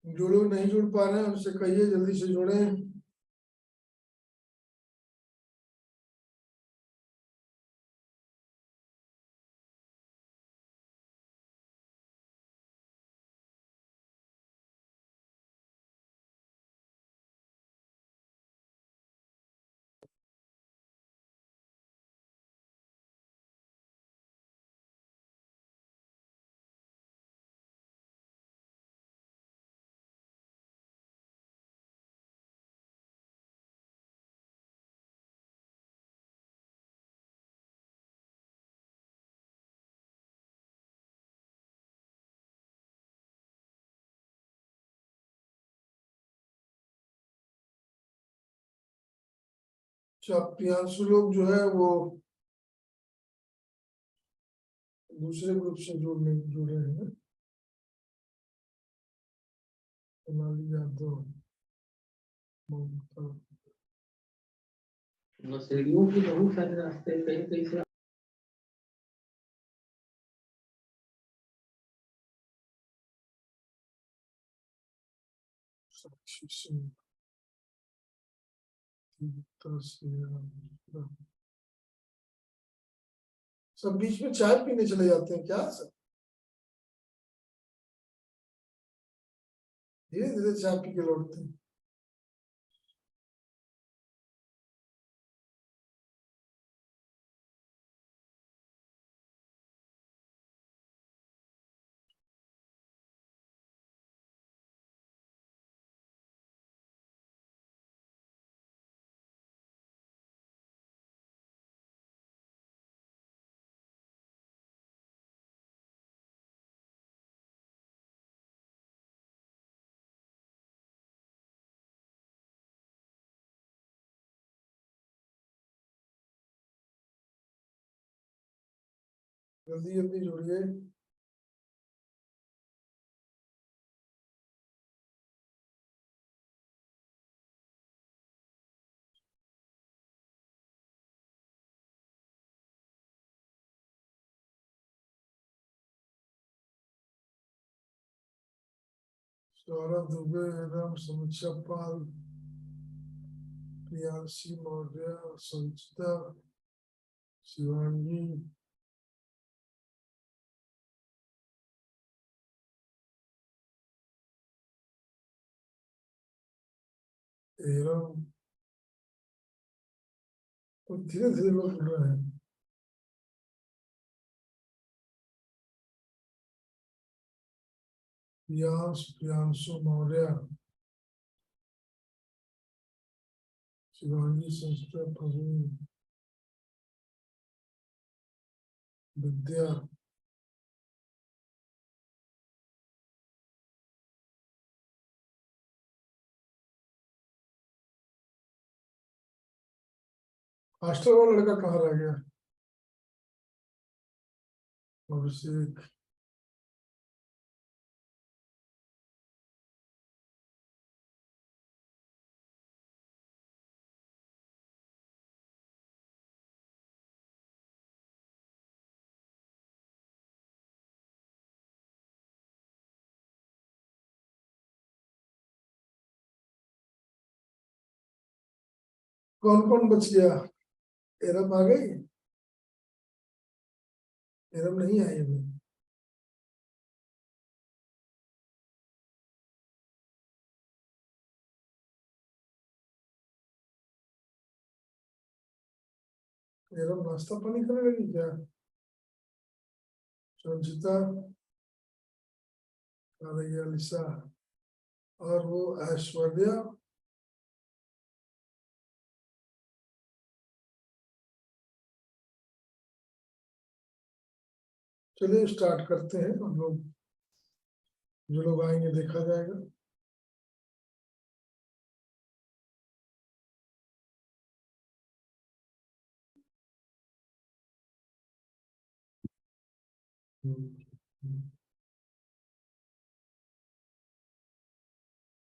जो लोग नहीं जुड़ पा रहे हैं उनसे कहिए जल्दी से जुड़े। अच्छा, प्रियांशु लोग जो है वो दूसरे ग्रुप से जुड़े हैं। सोनाली यादव, ममता, नशेड़ियों के बहुत सारे रास्ते हैं, कहीं कहीं से साक्षी सिंह, गीता सिंह। सब बीच में चाय पीने चले जाते हैं क्या सब? धीरे धीरे चाय पी के लौटते हैं। जल्दी जल्दी जुड़िए। सौरभ दुबे एवं समीक्षा पाल, प्रियांशी मौर्य, संचिता, शिवांगी, एवं तो धीरे धीरे लोग जुड़ रहे हैं। प्रियांशु मौर्य, शिवांगी, संचिता, प्रवीण, विद्या, हॉस्टल वाला लड़का कहाँ रह गया? अभिषेक, कौन कौन बच गया? एरम आ गई? एरम नहीं आई अभी। एरम नाश्ता पानी करने लगी क्या? संचिता आ रही है, लिसा और वो ऐश्वर्या। चलिए स्टार्ट करते हैं हम लोग, जो लोग आएंगे देखा जाएगा।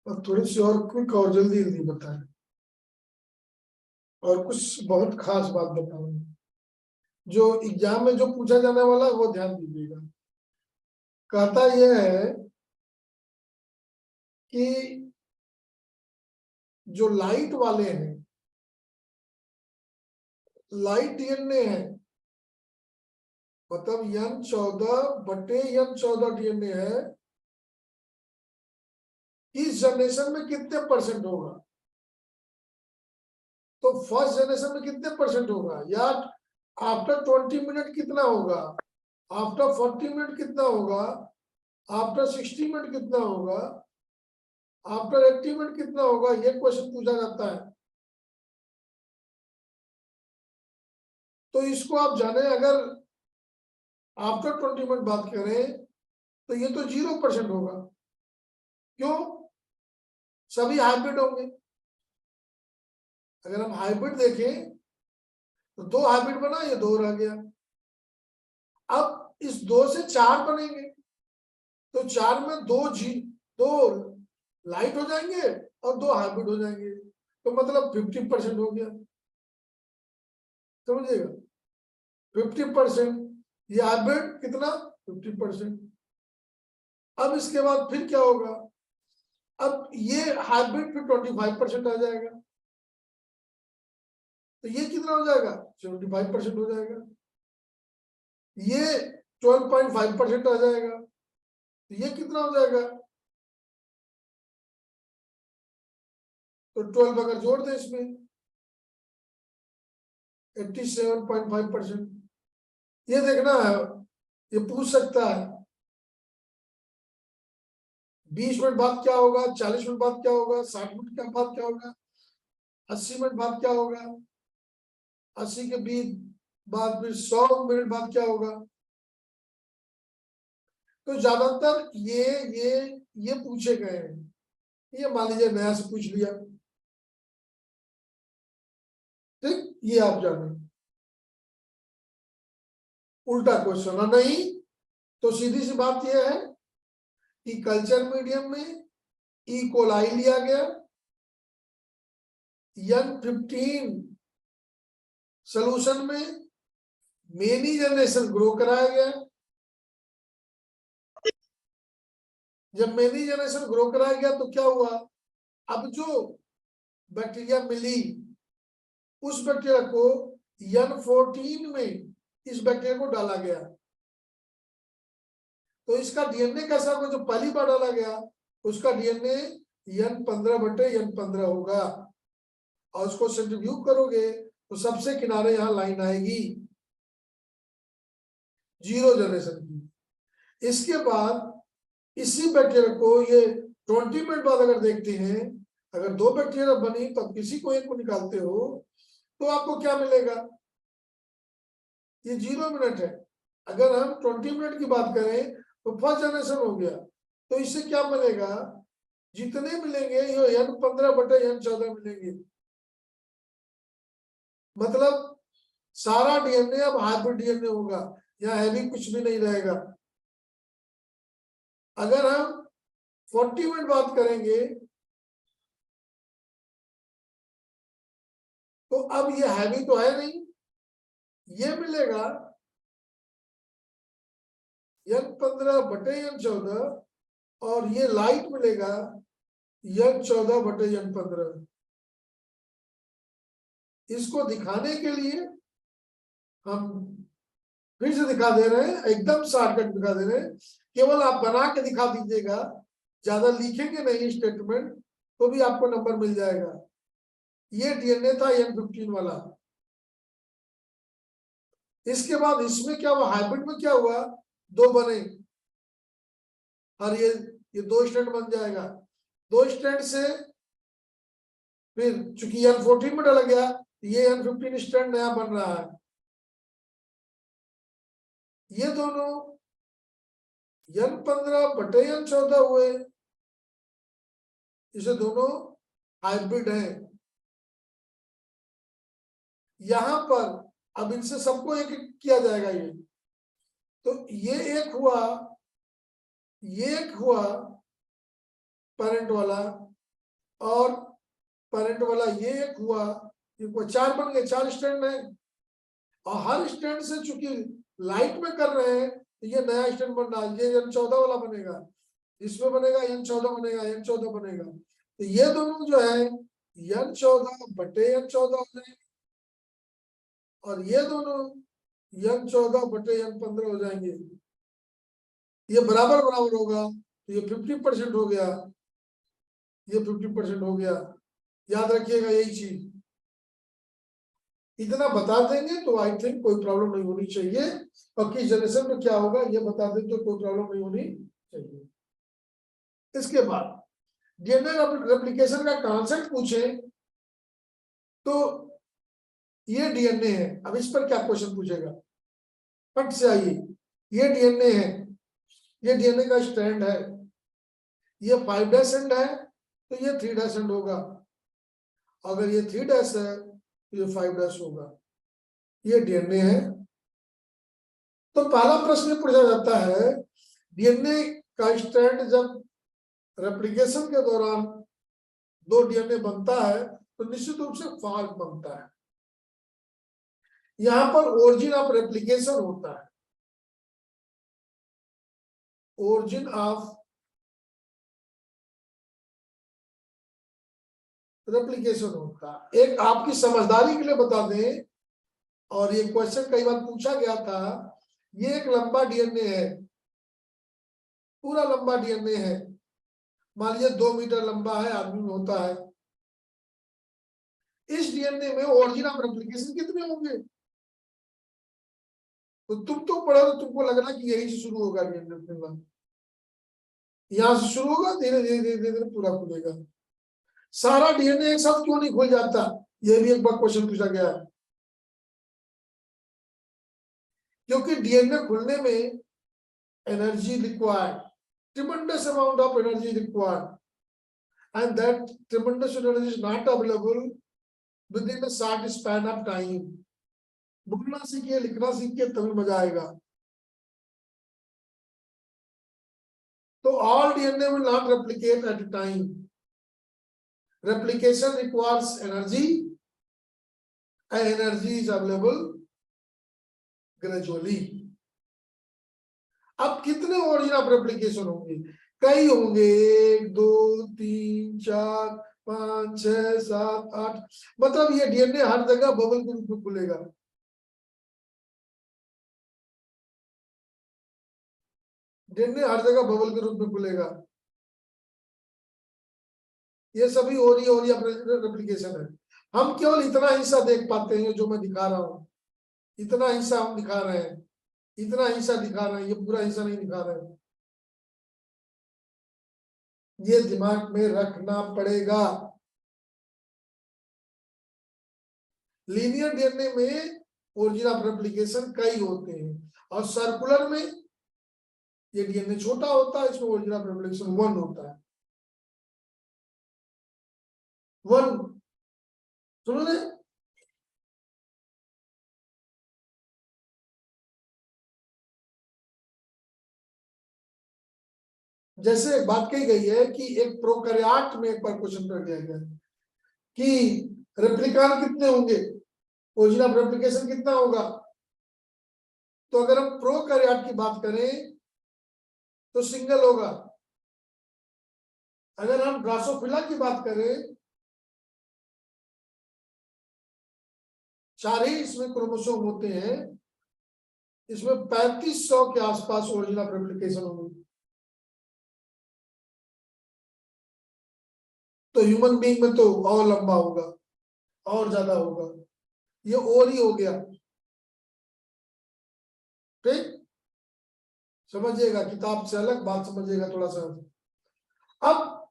और थोड़ी सी और क्विक और जल्दी जल्दी बताएं, और कुछ बहुत खास बात बताऊंगा जो एग्जाम में जो पूछा जाने वाला है वो ध्यान दीजिएगा। कहता यह है कि जो लाइट वाले हैं, लाइट डीएनए है, मतलब N14/N14 डीएनए है, इस जनरेशन में कितने परसेंट होगा? तो फर्स्ट जनरेशन में कितने परसेंट होगा, या आफ्टर 20 मिनट कितना होगा, आफ्टर 40 मिनट कितना होगा, आफ्टर 60 मिनट कितना होगा, आफ्टर 80 मिनट कितना होगा, ये क्वेश्चन पूछा जाता है। तो इसको आप जाने, अगर आफ्टर 20 मिनट बात करें तो ये तो 0% होगा। क्यों? सभी हाइब्रिड होंगे। अगर हम हाइब्रिड देखें तो 2 हाइब्रिड बना, ये 2 रह गया। अब इस 2 से 4 बनेंगे, तो 4 में 2 लाइट हो जाएंगे और 2 हाइब्रिड हो जाएंगे, तो मतलब 50% हो गया। समझिएगा, 50%, ये हाइब्रिड कितना, 50%। अब इसके बाद फिर क्या होगा, अब ये हाइब्रिड फिर 25% आ जाएगा, तो ये कितना हो जाएगा, 75% हो जाएगा। ये 12.5% आ जाएगा, तो ये कितना हो जाएगा, तो 12 अगर जोड़ दे इसमें 87.5%। ये देखना है, ये पूछ सकता है 20 मिनट बाद क्या होगा, 40 मिनट बाद क्या होगा, 60 मिनट के बाद क्या होगा, 80 मिनट बाद क्या होगा, 80 के बीच बाद फिर 100 मिनट बाद क्या होगा। तो ज्यादातर ये पूछे गए हैं। ये मान लीजिए नया से पूछ लिया, ठीक, ये आप जाने। उल्टा क्वेश्चन है नहीं, तो सीधी सी बात यह है कि कल्चर मीडियम में ई कोलाई लिया गया, N15 सोल्यूशन में मेनी जनरेशन ग्रो कराया गया। जब मेनी जनरेशन ग्रो कराया गया तो क्या हुआ, अब जो बैक्टीरिया मिली उस बैक्टीरिया को N14 में इस बैक्टीरिया को डाला गया, तो इसका डीएनए कैसा होगा, जो पहली बार डाला गया उसका डीएनए N15/N15 होगा, और उसको सेंट्रीफ्यूज करोगे तो सबसे किनारे यहां लाइन आएगी 0 जनरेशन की। इसके बाद इसी बैक्टीरिया को ये 20 मिनट बाद अगर देखते हैं, अगर 2 बैक्टीरिया बनी तो किसी को एक को निकालते हो तो आपको क्या मिलेगा, ये 0 मिनट है। अगर हम 20 मिनट की बात करें तो फर्स्ट जनरेशन हो गया, तो इससे क्या मिलेगा, जितने मिलेंगे ये N15/N14 मिलेंगे, मतलब सारा डीएनए अब हाइब्रिड डीएनए होगा, यहाँ हैवी कुछ भी नहीं रहेगा। अगर हम 40 मिनट बात करेंगे तो अब ये हैवी तो है नहीं, ये मिलेगा N15/N14, और ये लाइट मिलेगा N14/N15। इसको दिखाने के लिए हम फिर से दिखा दे रहे हैं, एकदम शॉर्टकट दिखा दे रहे हैं। केवल आप बना के दिखा दीजिएगा, ज्यादा लिखेंगे नहीं स्टेटमेंट तो भी आपको नंबर मिल जाएगा। ये डीएनए था N15 वाला। इसके बाद इसमें क्या हुआ, हाइब्रिड में क्या हुआ, दो बने और ये दो स्टैंड बन जाएगा। दो स्टैंड से फिर चूंकि N14 में डाला गया, ये N15 स्टैंड नया बन रहा है। ये दोनों N15/N14 हुए, इसे दोनों हाइब्रिड हैं। यहां पर अब इनसे सबको एक एक किया जाएगा। ये तो ये एक हुआ, ये एक हुआ पेरेंट वाला, और पेरेंट वाला ये एक हुआ, ये चार बन गए, चार स्टैंड है। और हर स्टैंड से चूंकि लाइट में कर रहे हैं तो ये नया स्टैंड बन रहा है, ये N14 वाला बनेगा, इसमें बनेगा N14 बनेगा, N14 बनेगा। तो ये दोनों जो है N14/N14 हो जाएंगे, और ये दोनों N14/N15 हो जाएंगे। ये बराबर बराबर होगा तो ये 50% हो गया, ये 50% हो गया। याद रखिएगा यही चीज, इतना बता देंगे तो आई थिंक कोई प्रॉब्लम नहीं होनी चाहिए। और किस जनरेशन में क्या होगा ये बता दें तो कोई प्रॉब्लम नहीं होनी चाहिए। इसके बाद डीएनए रेप्लिकेशन का कॉन्सेप्ट पूछे तो ये डीएनए है, अब इस पर क्या क्वेश्चन पूछेगा, फट से आइए। ये डीएनए है, ये डीएनए का स्ट्रैंड है, ये 5' एंड है तो ये 3' एंड होगा। अगर ये 3' है तो ये 5' होगा। ये डीएनए है। तो पहला प्रश्न पूछा जाता है, डीएनए का स्ट्रैंड जब रेप्लिकेशन के दौरान दो डीएनए बनता है तो निश्चित रूप से फॉल्ट बनता है। यहां पर ओरिजिन ऑफ रेप्लिकेशन होता है, ओरिजिन ऑफ रेप्लिकेशन होता है। एक आपकी समझदारी के लिए बता दें, और ये क्वेश्चन कई बार पूछा गया था, ये एक लंबा डीएनए है, पूरा लंबा डीएनए है। मान लीजिए 2 मीटर लंबा है, आदमी में होता है। इस डीएनए में ओरिजिन ऑफ रेप्लिकेशन कितने होंगे? तो तुम तो पढ़ो तो तुमको लग रहा है कि यही से शुरू होगा डीएनए, यहां से शुरू होगा, धीरे धीरे धीरे धीरे पूरा खुलेगा। सारा डीएनए एक साथ क्यों नहीं खुल जाता, ये भी एक बार क्वेश्चन पूछा गया है। क्योंकि डीएनए खुलने में energy required, tremendous amount of energy required, and that tremendous energy is not available within a short span of time. बोलना सीखिए, लिखना सीखिए, तभी मजा आएगा। तो all DNA will not replicate at a time. Replication requires energy, and energy is available gradually. अब कितने ओरिजिन ऑफ रेप्लिकेशन होंगे? कई होंगे, 1 2 3 4 5 6 7 8। मतलब ये डीएनए हर जगह बबल के रूप में खुलेगा। डीएनए हर जगह बबल के रूप में खुलेगा। ये सभी ओरिया रेप्लिकेशन है। हम केवल इतना हिस्सा देख पाते हैं जो मैं दिखा रहा हूं, इतना हिस्सा हम दिखा रहे हैं, इतना हिस्सा दिखा रहे हैं, ये पूरा हिस्सा नहीं दिखा रहे हैं। ये दिमाग में रखना पड़ेगा। लीनियर डीएनए में ओरिजिन ऑफ रेप्लिकेशन कई होते हैं, और सर्कुलर में ये डीएनए छोटा होता है, इसमें ओरिजिन ऑफ रेप्लिकेशन 1 होता है। 1 सुनो ने, जैसे बात कही गई है कि एक प्रोकैरियोट में एक बार क्वेश्चन कर दिया गया कि रेप्लिकान कितने होंगे, ओरिजिन ऑफ रेप्लिकेशन कितना होगा। तो अगर हम प्रोकैरियोट की बात करें तो सिंगल होगा। अगर हम ड्रोसोफिला की बात करें 4 ही इसमें क्रोमोसोम होते हैं, इसमें 3500 के आसपास ओरिजिन ऑफ रेप्लिकेशन होंगे। तो ह्यूमन बीइंग में तो और लंबा होगा, और ज्यादा होगा, ये और ही हो गया। ठीक, समझिएगा, किताब से अलग बात समझिएगा थोड़ा सा। अब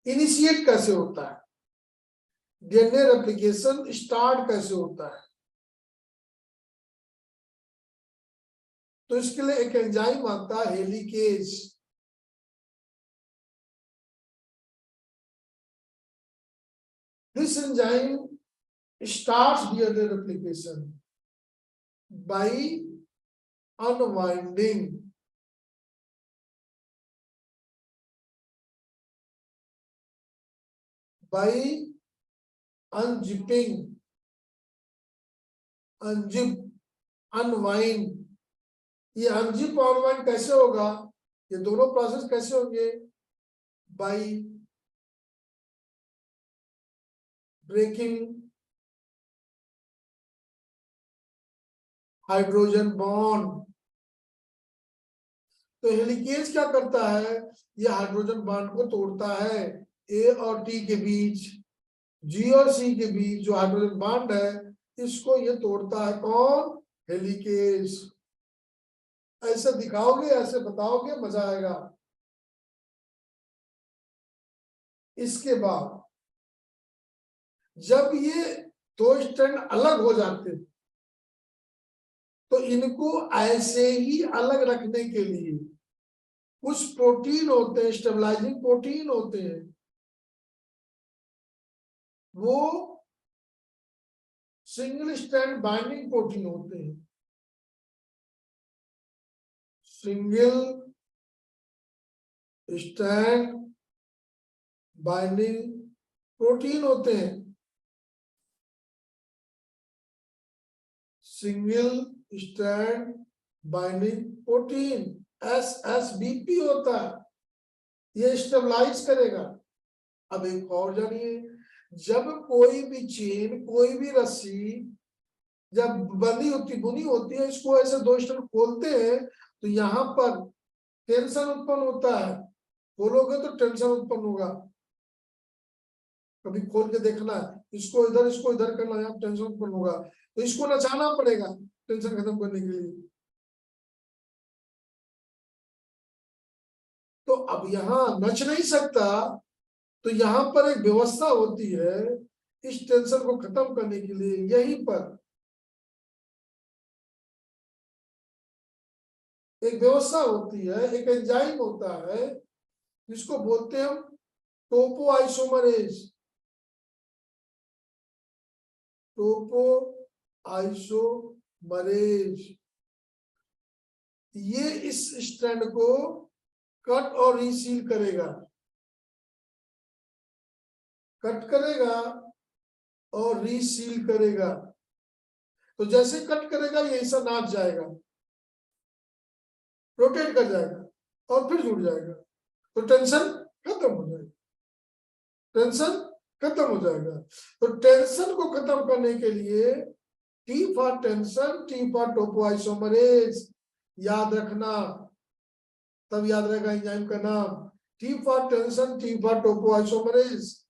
इनिशिएट कैसे होता है, डीएनए रेप्लिकेशन स्टार्ट कैसे होता है, तो इसके लिए एक एंजाइम आता है helicase. This enzyme starts DNA replication by unwinding by unzipping, unzip, unwind। ये अनजिप और अनवाइंड कैसे होगा, ये दोनों प्रोसेस कैसे होंगे, बाय ब्रेकिंग हाइड्रोजन बॉन्ड। तो हेलिकेज क्या करता है, ये हाइड्रोजन बॉन्ड को तोड़ता है, ए और टी के बीच, जी और सी के बीच जो हाइड्रोजन बॉन्ड है, इसको ये तोड़ता है कौन, हेलिकेज। ऐसे दिखाओगे, ऐसे बताओगे, मजा आएगा। इसके बाद जब ये दो स्ट्रैंड अलग हो जाते तो इनको ऐसे ही अलग रखने के लिए कुछ प्रोटीन होते हैं, स्टेबलाइजिंग प्रोटीन होते हैं, वो सिंगल स्ट्रैंड बाइंडिंग प्रोटीन होते हैं। सिंगल स्ट्रैंड बाइंडिंग प्रोटीन होते हैं, single strand binding protein SSBP होता है, ये स्टेबलाइज करेगा। अब एक और जानिए, जब कोई भी चेन, कोई भी रस्सी जब बंधी होती, बुनी होती है, इसको ऐसे दो स्ट्रैंड खोलते हैं तो यहाँ पर टेंशन उत्पन्न होता है। खोलोगे तो टेंशन उत्पन्न होगा, कभी खोल के देखना है, इसको इधर करना, यहाँ टेंशन उत्पन्न होगा, तो इसको नचाना पड़ेगा टेंशन खत्म करने के लिए। तो अब यहाँ नच नहीं सकता, तो यहाँ पर एक व्यवस्था होती है इस टेंशन को खत्म करने के लिए। यहीं पर एक व्यवस्था होती है, एक एंजाइम होता है जिसको बोलते हैं हम टोपो आइसोमरेज। टोपो आइसोमरेज ये इस स्ट्रैंड को कट और रीसील करेगा, कट करेगा और रीसील करेगा। तो जैसे कट करेगा ये ऐसा नाच जाएगा, रोटेट कर जाएगा और फिर जुड़ जाएगा, तो टेंशन खत्म हो जाएगा, टेंशन खत्म हो जाएगा। तो टेंशन को खत्म करने के लिए T for tension, T for topoisomerase याद रखना, तब याद रहेगा एंजाइम का नाम। T for tension, T for topoisomerase,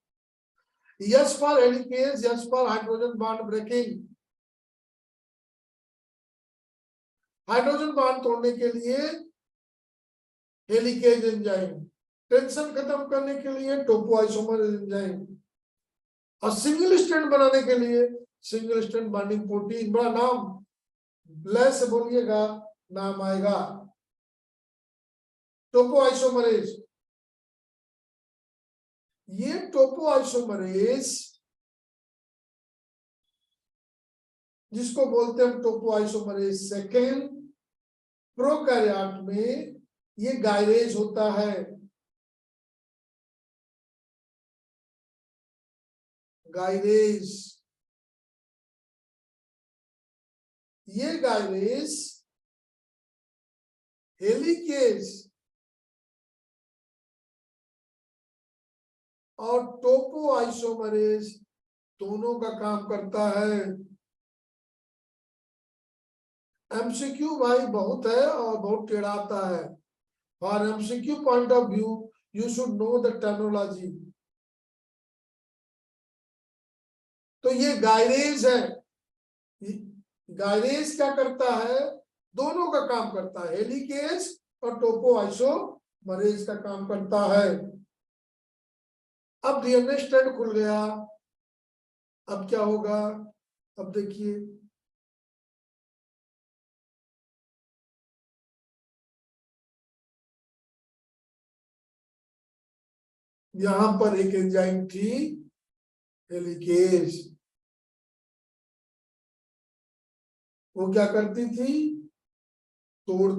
S for helicase, S for hydrogen bond breaking. Hydrogen bond तोड़ने के लिए हेलिकेज एंजाइम, टेंशन खत्म करने के लिए टोपोआइसोमरेज एंजाइम, और सिंगल स्ट्रैंड बनाने के लिए सिंगल स्ट्रैंड बाइंडिंग प्रोटीन। बड़ा नाम, लय से बोलिएगा नाम आएगा, टोपोआइसोमरेज। ये टोपोआइसोमरेज जिसको बोलते हैं टोपोआइसोमरेज सेकेंड, प्रोकैरियोट में ये गायरेज होता है, गायरेज। ये गायरेज हेलिकेज और टोपोआइसोमरेज दोनों का काम करता है। एमसीक्यू भाई बहुत है और बहुत टेढ़ाता है। For MCQ point of view you should know the terminology. तो ये गायरेज है। गायरेज क्या करता है? दोनों का काम करता है, हेलिकेज और टोपो आइसोमरेज का काम करता है। अब डीएनए स्ट्रैंड खुल गया, अब क्या होगा? अब देखिए, यहां पर एक एंजाइम थी हेलिकेज, वो क्या करती थी? तोड़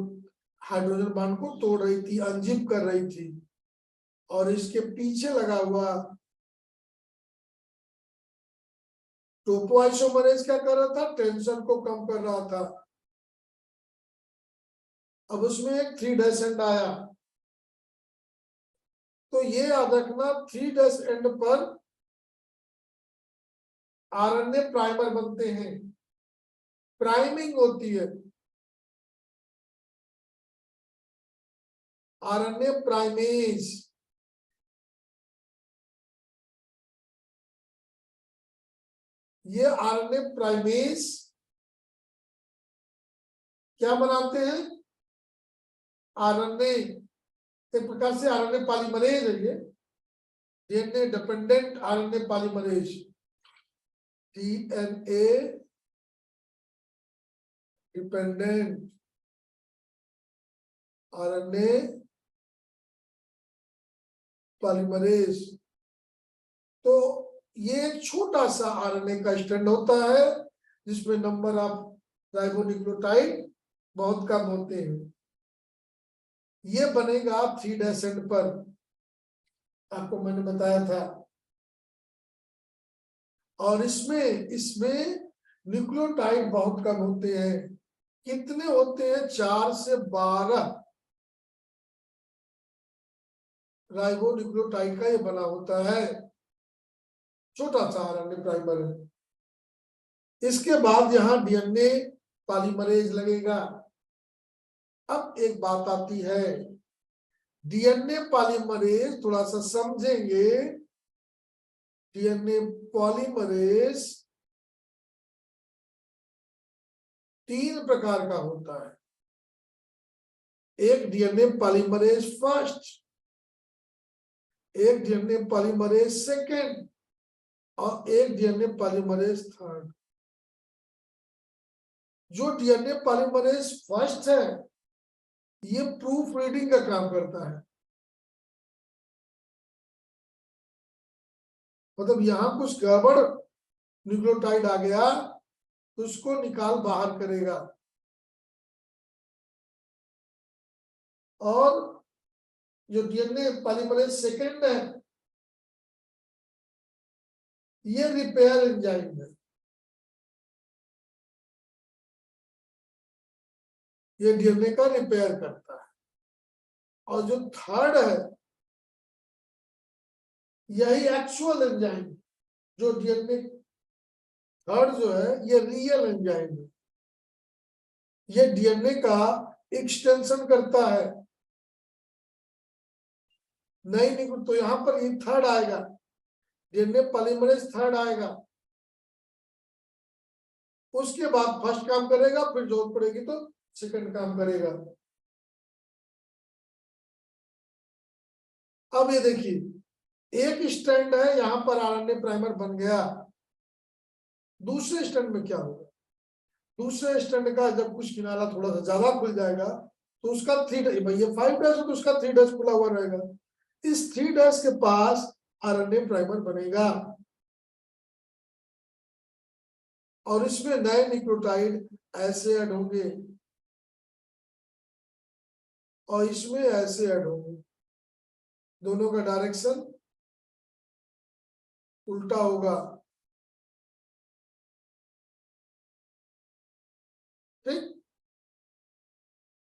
हाइड्रोजन बांड को तोड़ रही थी, अनजिप कर रही थी। और इसके पीछे लगा हुआ टोपोआइसोमरेज क्या कर रहा था? टेंशन को कम कर रहा था। अब उसमें एक 3' एंड आया, तो ये याद रखना 3' एंड पर आरएनए प्राइमर बनते हैं, प्राइमिंग होती है, आरएनए प्राइमेज। ये आरएनए प्राइमेज क्या बनाते हैं? आरएनए, एक प्रकार से आरएनए पॉलीमरेज है ये, DNA dependent RNA polymerase, DNA dependent RNA polymerase. तो ये एक छोटा सा आरएनए का स्ट्रैंड होता है जिसमें नंबर ऑफ राइबोन्यूक्लियोटाइड बहुत कम होते हैं। ये बनेगा 3' एंड पर, आपको मैंने बताया था। और इसमें इसमें न्यूक्लियोटाइड बहुत कम होते हैं। कितने होते हैं? 4 से 12 राइबोन्यूक्लियोटाइड का ये बना होता है, छोटा सा आरएनए प्राइमर है। इसके बाद यहाँ डीएनए पॉलीमरेज लगेगा। अब एक बात आती है, डीएनए पॉलीमरेज थोड़ा सा समझेंगे। डीएनए पॉलीमरेज 3 प्रकार का होता है। एक डीएनए पॉलीमरेज फर्स्ट, एक डीएनए पॉलीमरेज सेकेंड और एक डीएनए पॉलीमरेज थर्ड। जो डीएनए पॉलीमरेज फर्स्ट है ये प्रूफ रीडिंग का काम करता है। मतलब यहां कुछ गड़बड़ न्यूक्लियोटाइड आ गया तो उसको निकाल बाहर करेगा। और जो डीएनए पॉलीमरेज सेकेंड है ये रिपेयर एंजाइम है, ये डीएनए का रिपेयर करता है। और जो थर्ड है यही एक्चुअल एंजाइम, जो डीएनए थर्ड जो है ये रियल एंजाइम है, ये डीएनए का एक्सटेंशन करता है। नहीं तो यहां पर ये थर्ड आएगा, डीएनए पॉलीमरेज थर्ड आएगा, उसके बाद फर्स्ट काम करेगा, फिर जरूरत पड़ेगी तो सेकंड काम करेगा। अब ये देखिए, एक स्टैंड है, यहां पर आरएनए प्राइमर बन गया। दूसरे स्टैंड में क्या होगा? दूसरे स्टैंड का जब कुछ किनारा थोड़ा सा ज्यादा खुल जाएगा तो उसका 3' भाई ये 5' है तो उसका 3' खुला हुआ रहेगा। इस 3' के पास आरएनए प्राइमर बनेगा और इसमें नए न्यूक्लियोटाइड ऐसे ऐड होंगे और इसमें ऐसे ऐड होंगे, दोनों का डायरेक्शन उल्टा होगा। ठीक,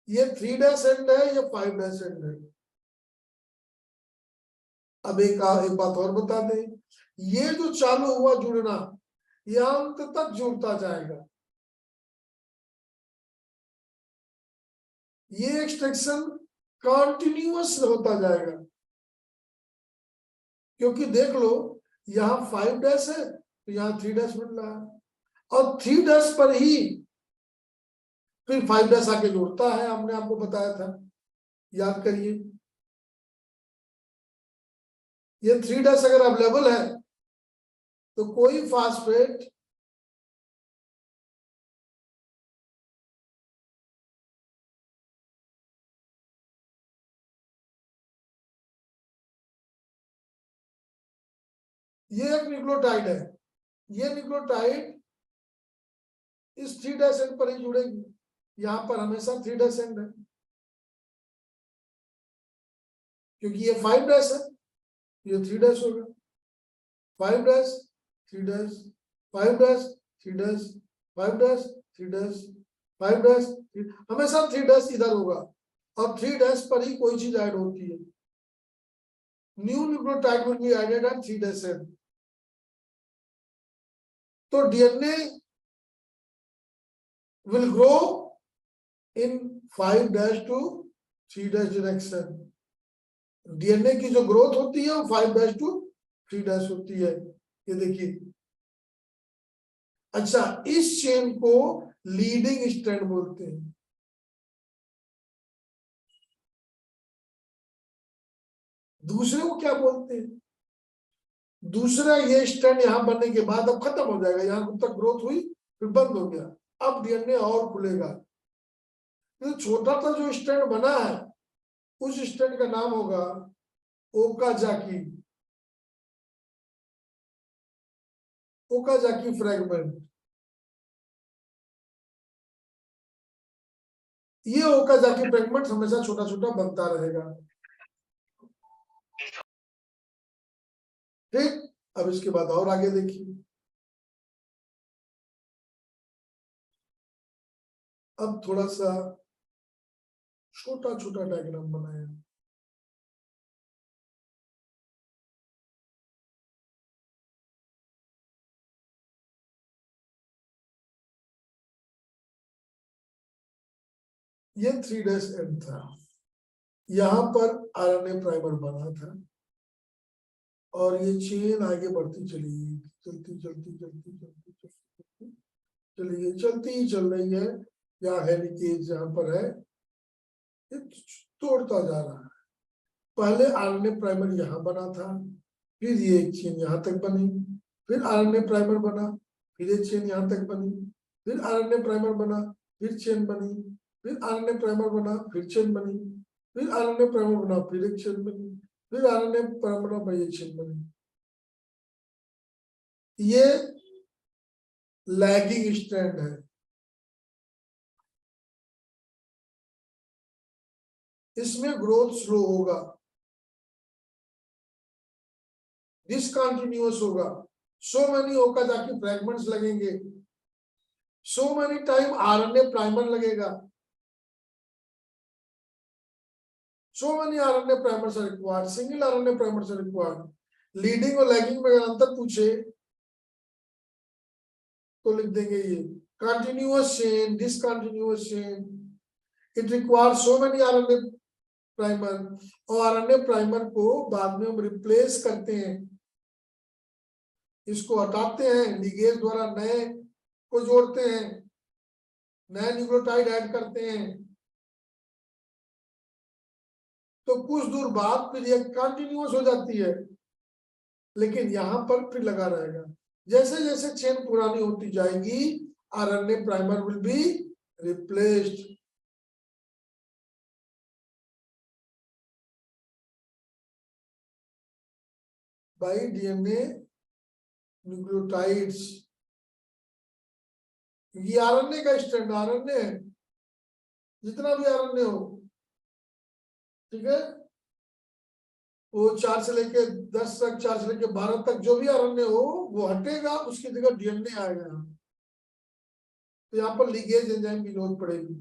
ये 3' एंड है, ये 5' एंड है। अब एक बात और बता दें, ये जो चालू हुआ जुड़ना ये अंत तक जुड़ता जाएगा। ये एक्सट्रैक्शन कंटिन्यूअस होता जाएगा, क्योंकि देख लो यहाँ 5 डैश है तो यहाँ 3 डैश मिल रहा है, और 3 डैश पर ही फिर 5 डैश आके जोड़ता है, हमने आपको बताया था, याद करिए। ये 3 डैश अगर अवेलेबल है तो कोई फास्फेट ये एक न्यूक्लियोटाइड है, ये न्यूक्लियोटाइड इस 3 डैश एंड पर ही जुड़ेगी, यहां पर हमेशा 3 डैश एंड है, क्योंकि ये 5 डैश है, ये 3 डैश होगा, 5 dash 3 dash 5 dash 3 dash 5 dash 3 dash 5 dash, हमेशा 3 डैश इधर होगा, और 3 डैश पर ही कोई चीज ऐड होती है। New nucleotide will be added at 3 dash end. तो DNA will grow in 5 dash to 3 dash direction। DNA की जो ग्रोथ होती है वो 5 डैश टू 3 डैश होती है, ये देखिए। अच्छा, इस चेन को लीडिंग स्ट्रैंड बोलते हैं। दूसरे को क्या बोलते हैं? दूसरा ये स्ट्रैंड यहां बनने के बाद अब खत्म हो जाएगा, यहां तक ग्रोथ हुई फिर बंद हो गया, अब डीएनए और खुलेगा। तो छोटा सा जो स्ट्रैंड बना है उस स्ट्रैंड का नाम होगा ओकाजाकी, ओकाजाकी फ्रैगमेंट। ये ओकाजाकी फ्रैगमेंट हमेशा छोटा छोटा बनता रहेगा। ठीक, अब इसके बाद और आगे देखिए। अब थोड़ा सा छोटा छोटा डायग्राम बनाया। ये 3 डैश एंड था, यहां पर आरएनए प्राइमर बना था, और ये चेन आगे बढ़ती चली गई, चलती चलती चलती चलती चलती चलिए, चलती ही चल रही है। यहाँ हेलिकेज जहां पर है ये तोड़ता जा रहा है। पहले आरएनए प्राइमर यहाँ बना था, फिर ये एक चेन यहाँ तक बनी, फिर आरएनए प्राइमर बना, फिर एक चेन यहाँ तक बनी, फिर आरएनए प्राइमर बना, फिर चेन बनी, फिर आरएनए प्राइमर बना, फिर चेन बनी, फिर आरएनए प्राइमर बना, फिर एक चेन बनी, फिर आरएनए प्राइमर बना, फिर एक चेन बनी। ये लैगिंग स्ट्रैंड है, इसमें ग्रोथ स्लो होगा, डिसकंटिन्यूअस होगा, सो मेनी ओकाजाकी फ्रैगमेंट्स लगेंगे, so many time RNA primer लगेगा, so many RNA primers are required, single RNA primers are required। Leading और लैगिंग में अगर अंतर पूछे तो लिख देंगे ये continuous chain, discontinuous chain, it requires so many RNA primer, और आरएनए प्राइमर को बाद में हम रिप्लेस करते हैं, इसको हटाते हैं, लिगेज द्वारा नए को जोड़ते हैं, नए न्यूक्लियोटाइड ऐड करते हैं, तो कुछ दूर बाद फिर ये कंटिन्यूअस हो जाती है, लेकिन यहां पर फिर लगा रहेगा। जैसे जैसे चेन पुरानी होती जाएगी RNA primer will be replaced by DNA nucleotides. ये आरएनए का स्ट्रैंड, आरएनए जितना भी आरएनए हो, ठीक है, वो 4 से लेके 10 तक, 4 से लेके 12 तक जो भी आरएनए हो वो हटेगा, उसकी जगह डीएनए आएगा, तो यहाँ पर लिगेज एंजाइम की जरूरत पड़ेगी।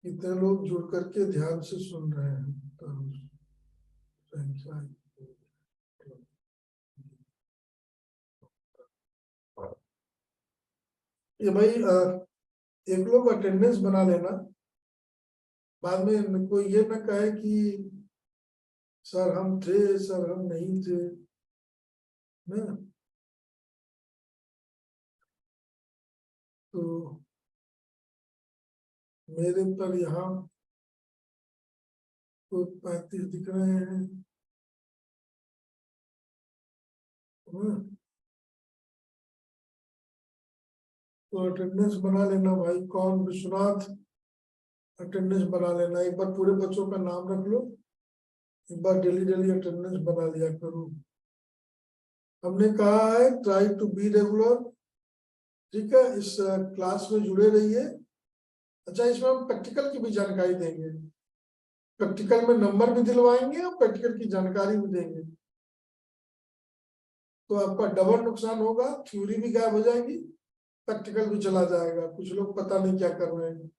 कितने लोग जुड़ करके ध्यान से सुन रहे हैं? तो संख्या ये भाई एक लोग अटेंडेंस बना लेना, बाद में कोई ये ना कहे कि सर हम थे, सर हम नहीं थे ना। तो मेरे पर यहाँ तो 35 दिख रहे हैं ना? तो अटेंडेंस बना लेना भाई। कौन? विश्वनाथ, अटेंडेंस बना लेना। एक बार पूरे बच्चों का नाम रख लो, एक बार डेली डेली अटेंडेंस बना लिया करो। हमने कहा है ट्राई टू बी रेगुलर, ठीक है? इस क्लास में जुड़े रहिए। अच्छा, इसमें हम प्रैक्टिकल की भी जानकारी देंगे, प्रैक्टिकल में नंबर भी दिलवाएंगे और प्रैक्टिकल की जानकारी भी देंगे। तो आपका डबल नुकसान होगा, थ्योरी भी गायब हो जाएगी, प्रैक्टिकल भी चला जाएगा। कुछ लोग पता नहीं क्या कर रहे हैं।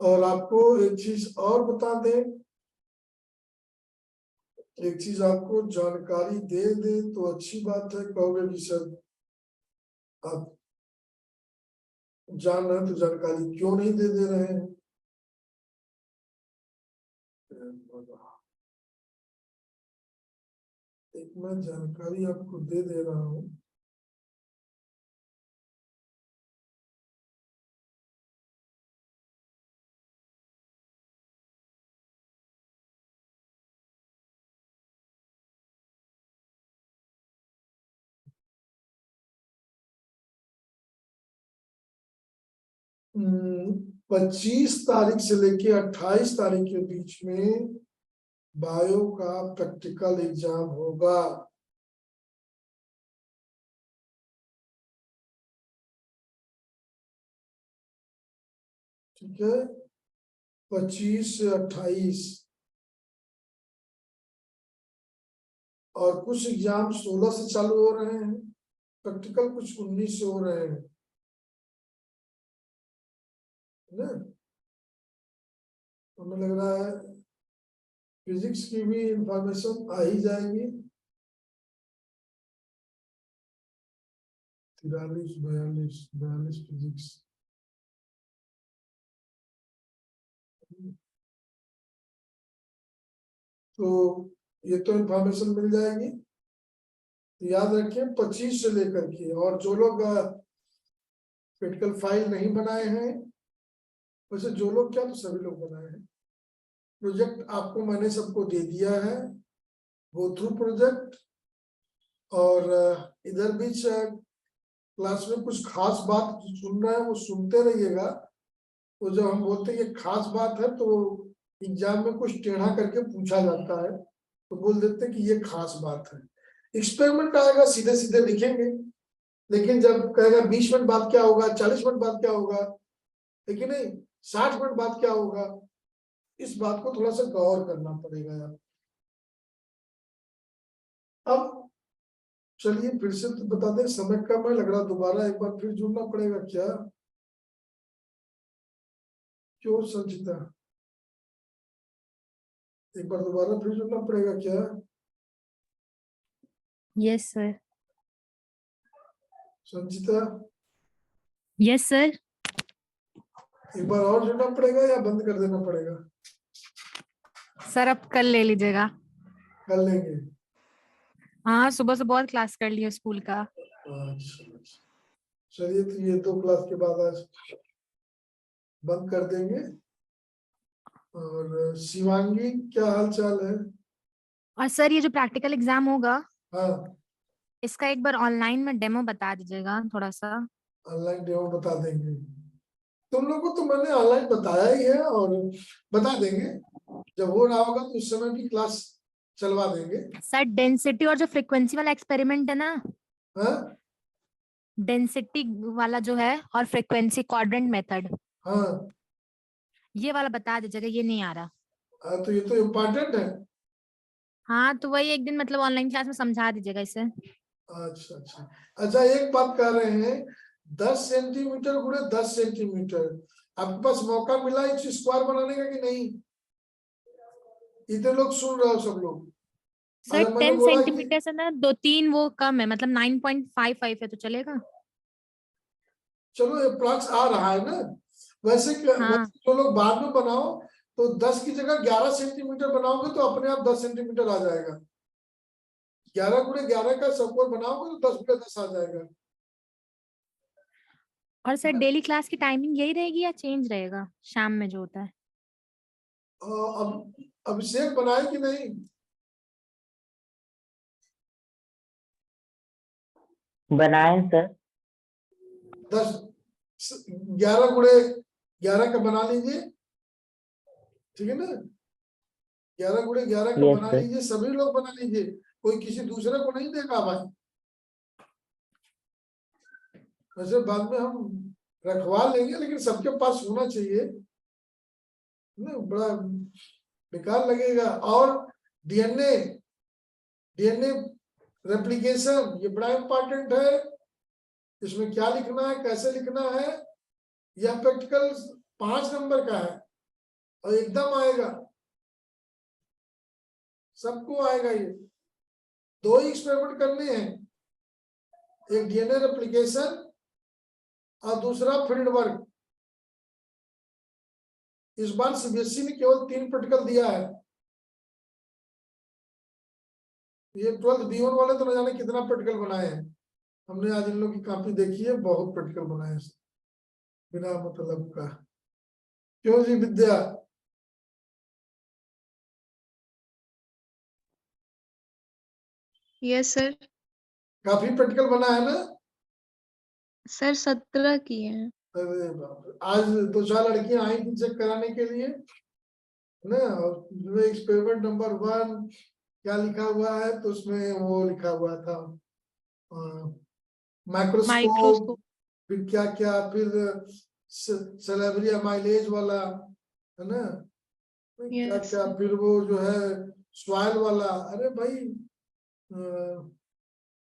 और आपको एक चीज और बता दें, एक चीज आपको जानकारी दे दे तो अच्छी बात है। कहोगे कि सर आप जान रहे हैं तो जानकारी क्यों नहीं दे दे रहे हैं? एक मैं जानकारी आपको दे दे रहा हूँ। हम्म, 25 तारीख से लेके 28 तारीख के बीच में बायो का प्रैक्टिकल एग्जाम होगा। ठीक है, 25 से 28। और कुछ एग्जाम 16 से चालू हो रहे हैं, प्रैक्टिकल कुछ 19 से हो रहे हैं ना। हमें लग रहा है फिजिक्स की भी इंफॉर्मेशन आ ही जाएगी। 43, 42, 42 फिजिक्स। तो ये तो इंफॉर्मेशन मिल जाएगी। याद रखिए 25 से लेकर के, और जो लोग प्रैक्टिकल फाइल नहीं बनाए हैं, वैसे जो लोग क्या तो सभी लोग बनाए हैं। प्रोजेक्ट आपको मैंने सबको दे दिया है, गो थ्रू प्रोजेक्ट। और इधर बीच क्लास में कुछ खास बात सुन रहे हैं वो सुनते रहिएगा। तो जब हम बोलते हैं कि खास बात है तो एग्जाम में कुछ टेढ़ा करके पूछा जाता है, तो बोल देते हैं कि ये खास बात है। एक्सपेरिमेंट आएगा सीधे सीधे लिखेंगे, लेकिन जब कहेगा 20 मिनट बाद क्या होगा, 40 मिनट बाद क्या होगा, लेकिन नहीं 60 मिनट बाद क्या होगा, इस बात को थोड़ा सा गौर करना पड़ेगा यार। अब चलिए फिर से तो बता दें, समय कम है, लग रहा दोबारा एक बार फिर जुड़ना पड़ेगा क्या? क्यों संचिता, एक बार दोबारा फिर जुड़ना पड़ेगा क्या? Yes sir. Sanchita, yes sir. एक बार और जुड़ना पड़ेगा या बंद कर देना पड़ेगा? सर अब कल ले लीजिएगा। कर लेंगे। हाँ, सुबह से बहुत क्लास कर लिया स्कूल का। अच्छा, चलिए तो ये 2 क्लास के बाद आज बंद कर देंगे। और शिवांगी, क्या हाल चाल है? और सर ये जो प्रैक्टिकल एग्जाम होगा, हाँ, इसका एक बार ऑनलाइन में डेमो बता दीजिएगा थोड़ा सा। ऑनलाइन डेमो बता देंगे। तुम लोगों को तो मैंने ऑनलाइन बताया ही है, और बता देंगे जब हो रहा होगा तो उस समय भी क्लास चलवा देंगे। सर डेंसिटी और जो फ्रीक्वेंसी वाला एक्सपेरिमेंट है ना, हाँ डेंसिटी वाला जो है और फ्रीक्वेंसी क्वाड्रेंट मेथड, हाँ ये वाला बता दीजिएगा, ये नहीं आ रहा। हाँ, तो ये तो इम्पोर्टेंट है। हाँ तो वही एक दिन मतलब ऑनलाइन क्लास में समझा दीजिएगा इसे। अच्छा अच्छा अच्छा, एक बात कह रहे हैं, 10 सेंटीमीटर गुणे 10 सेंटीमीटर। आपके पास मौका मिला एक स्क्वायर बनाने का कि नहीं? इतने लोग सुन रहे हो सब लोग? सर अगर मैंने 10 बोला कि सेंटीमीटर से ना 2-3 वो कम है, मतलब 9.55 है तो चलेगा। चलो ये प्लस आ रहा है ना। वैसे हाँ जो लोग बाद में बनाओ तो 10 की जगह 11 सेंटीमीटर बनाओगे तो अपने आप 10 सेंटीमीटर आ जाएगा। 11 गुणे 11 का सर्कल बनाओगे तो 10 गुणे 10 आ जाएगा। और सर डेली क्लास की टाइमिंग यही रहेगी या चेंज रहेगा शाम में जो होता है? अब अभिषेक बनाए कि नहीं? बनाए सर। 11 गुणे 11 का बना लीजिए, ठीक है ना? 11 गुणे 11 का यस बना सर। लीजिए, सभी लोग बना लीजिए, कोई किसी दूसरे को नहीं देगा भाई। वैसे बाद में हम रखवा लेंगे लेकिन सबके पास होना चाहिए ना, बड़ा बेकार लगेगा। और डीएनए डीएनए रेप्लिकेशन ये बड़ा इंपॉर्टेंट है। इसमें क्या लिखना है, कैसे लिखना है, यह प्रैक्टिकल 5 नंबर का है और एकदम आएगा, सबको आएगा। ये 2 ही एक्सपेरिमेंट करने हैं, एक डीएनए रेप्लिकेशन और दूसरा फील्ड वर्क। इस बार सीबीएसई ने केवल 3 प्रैक्टिकल दिया है। ये 12th B1 वाले तो न जाने कितना प्रैक्टिकल बनाए हैं। हमने आज इन लोगों की कॉपी देखी है, बहुत प्रैक्टिकल बनाए हैं बिना मतलब का। क्यों जी विद्या? Yes sir. काफी प्रैक्टिकल बना है ना? सर 17 किए हैं। अरे बाप रे, आज 2-4 लड़कियां आई थी चेक कराने के लिए ना, और एक्सपेरिमेंट नंबर 1 क्या लिखा हुआ है तो उसमें वो लिखा हुआ था माइक्रोस्कोप, माइक्रोस्कोप। फिर क्या क्या, फिर सेलेब्री माइलेज वाला है ना, क्या यस क्या, फिर वो जो है सॉइल वाला। अरे भाई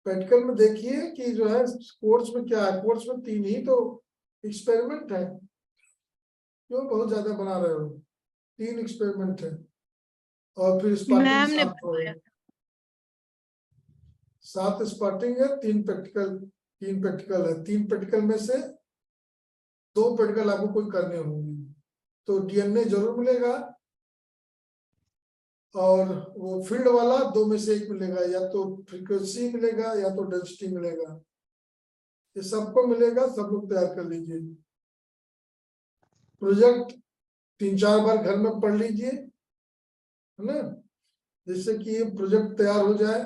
प्रैक्टिकल में देखिए कि जो है कोर्स में क्या है। कोर्स में 3 ही तो एक्सपेरिमेंट है, क्यों बहुत ज्यादा बना रहे हो? 3 एक्सपेरिमेंट है और फिर स्पॉटिंग मैम ने 7 है। 7 स्पॉटिंग है, 3 प्रैक्टिकल। 3 प्रैक्टिकल है, 3 प्रैक्टिकल में से 2 प्रैक्टिकल आपको कोई करने होंगे। तो डीएनए जरूर मिलेगा और वो फील्ड वाला 2 में से 1 मिलेगा, या तो फ्रीक्वेंसी मिलेगा या तो डेंसिटी मिलेगा। ये सबको मिलेगा, सब लोग तैयार कर लीजिए। प्रोजेक्ट 3-4 बार घर में पढ़ लीजिए, है ना, जिससे कि ये प्रोजेक्ट तैयार हो जाए।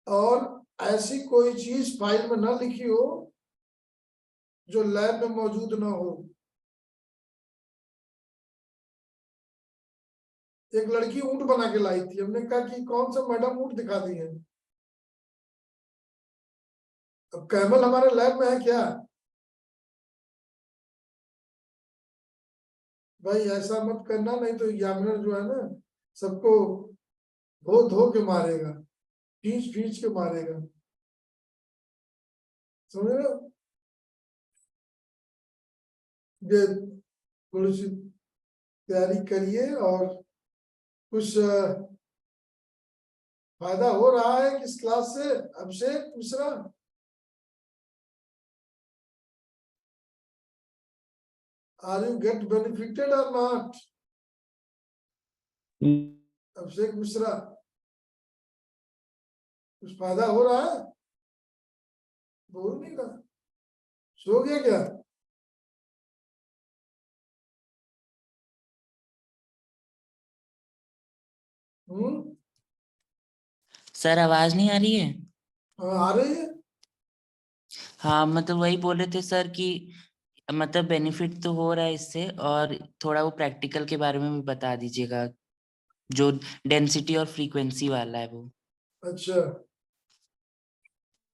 और ऐसी कोई चीज फाइल में ना लिखी हो जो लैब में मौजूद ना हो। एक लड़की ऊंट बना के लाई थी, हमने कहा कि कौन सा मैडम ऊंट दिखा दी है। अब कैमल हमारे लैब में है क्या? भाई ऐसा मत करना, नहीं तो एग्जामिनर जो है ना सबको धो धो के मारेगा, खींच खींच के मारेगा, समझ रहे हो? ये थोड़ी सी तैयारी करिए और कुछ फायदा हो रहा है कि इस क्लास से? Abhishek Mishra, are you get benefited or not? Abhishek Mishra, कुछ फायदा हो रहा है? बोल नहीं रहा, सो गया क्या? सर आवाज नहीं आ रही है? आ रही है। हाँ मतलब वही बोले थे सर कि मतलब बेनिफिट तो हो रहा है इससे, और थोड़ा वो प्रैक्टिकल के बारे में भी बता दीजिएगा जो डेंसिटी और फ्रीक्वेंसी वाला है वो। अच्छा